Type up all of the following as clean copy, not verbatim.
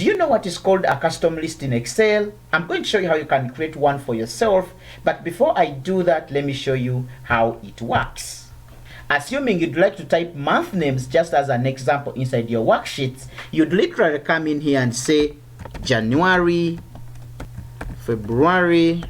Do you know what is called a custom list in Excel? I'm going to show you how you can create one for yourself, but before I do that, let me show you how it works. Assuming you'd like to type month names just as an example inside your worksheets, you'd literally come in here and say January, February.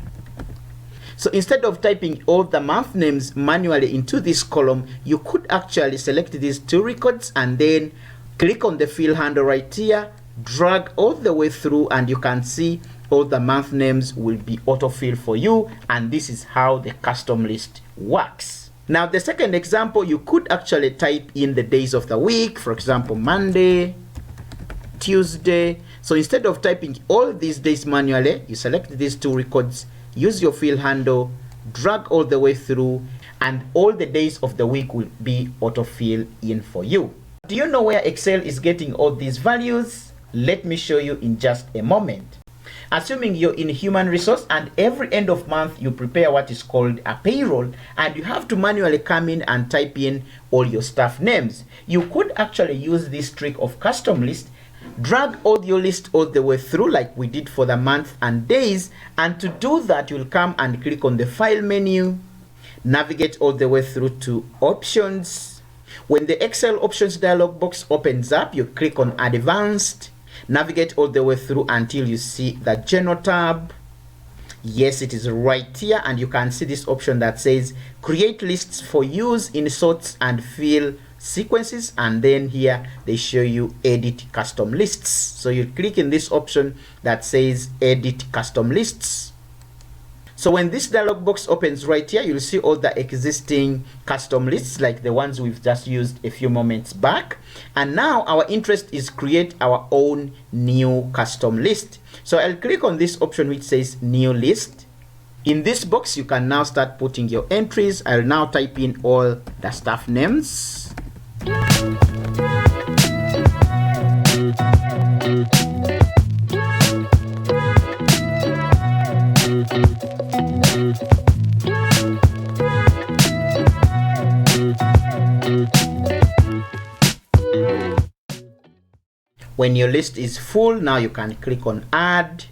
So instead of typing all the month names manually into this column, you could actually select these two records and then click on the fill handle right here, drag all the way through, and you can see all the month names will be autofill for you, and this is how the custom list works. Now the second example, you could actually type in the days of the week, for example Monday, Tuesday. So instead of typing all these days manually, you select these two records, use your fill handle, drag all the way through, and all the days of the week will be autofill in for you. Do you know where Excel is getting all these values? Let me show you in just a moment. Assuming you're in human resource and every end of month you prepare what is called a payroll, and you have to manually come in and type in all your staff names, you could actually use this trick of custom list, drag all your list all the way through like we did for the month and days, and to do that you'll come and click on the file menu, navigate all the way through to options. When the Excel options dialog box opens up, you click on advanced, navigate all the way through until you see the general tab. Yes, it is right here, and you can see this option that says create lists for use in sorts and fill sequences, and then here they show you edit custom lists. So you click in this option that says edit custom lists. So when this dialog box opens right here, you'll see all the existing custom lists like the ones we've just used a few moments back. And now our interest is create our own new custom list. So I'll click on this option which says new list. In this box, you can now start putting your entries. I'll now type in all the staff names. When your list is full, now you can click on add.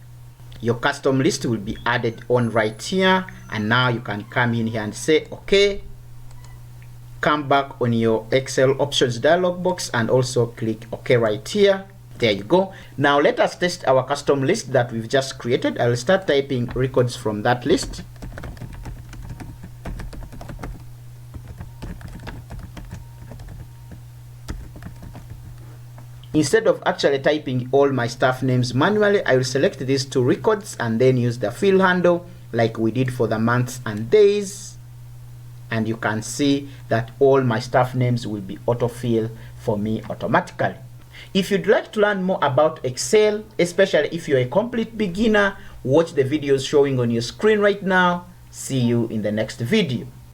Your custom list will be added on right here, and now you can come in here and say okay. Come back on your Excel options dialog box and also click OK right here. There you go. Now let us test our custom list that we've just created. I will start typing records from that list. Instead of actually typing all my staff names manually, I will select these two records and then use the fill handle like we did for the months and days. And you can see that all my staff names will be autofill for me automatically. If you'd like to learn more about Excel, especially if you're a complete beginner, watch the videos showing on your screen right now. See you in the next video.